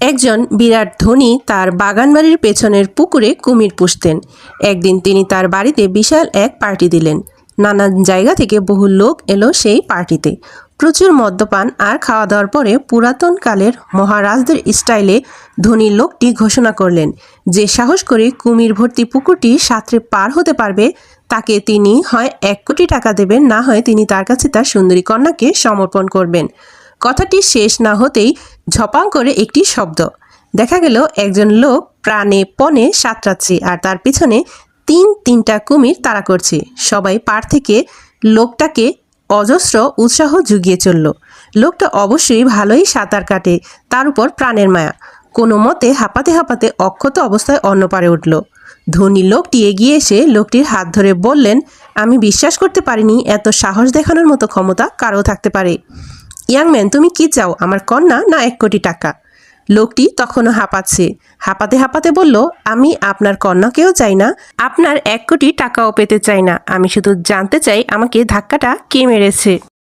একজন বিরাট ধনী তার বাগানবাড়ির পেছনের পুকুরে কুমির পুষতেন। একদিন তিনি তার বাড়িতে বিশাল এক পার্টি দিলেন। নানান জায়গা থেকে বহু লোক এলো সেই পার্টিতে। প্রচুর মদ্যপান আর খাওয়া দাওয়ার পরে পুরাতন কালের মহারাজদের স্টাইলে ধনী লোকটি ঘোষণা করলেন, যে সাহস করে কুমির ভর্তি পুকুরটি সাঁতরে পার হতে পারবে তাকে তিনি হয় 1 কোটি টাকা দেবেন, না হয় তিনি তার কাছে তার সুন্দরী কন্যাকে সমর্পণ করবেন। কথাটি শেষ না হতেই ঝপাং করে একটি শব্দ। দেখা গেল একজন লোক প্রাণে পণে সাঁতরাচ্ছে আর তার পিছনে তিনটা কুমির তাড়া করছে। সবাই পাড় থেকে লোকটাকে অজস্র উৎসাহ জুগিয়ে চলল। লোকটা অবশ্যই ভালোই সাঁতার কাটে, তার উপর প্রাণের মায়া। কোনো মতে হাঁপাতে হাঁপাতে অক্ষত অবস্থায় অন্য পারে উঠল। ধনী লোকটি এগিয়ে এসে লোকটির হাত ধরে বললেন, আমি বিশ্বাস করতে পারিনি এত সাহস দেখানোর মতো ক্ষমতা কারও থাকতে পারে। ইয়াং ম্যান, তুমি কি চাও, আমার কন্যা না 1 কোটি টাকা? লোকটি তখনও হাঁপাচ্ছে। হাঁপাতে হাঁপাতে বলল, আমি আপনার কন্যাকেও চাই না, আপনার 1 কোটি টাকাও পেতে চাই না। আমি শুধু জানতে চাই আমাকে ধাক্কাটা কে মেরেছে।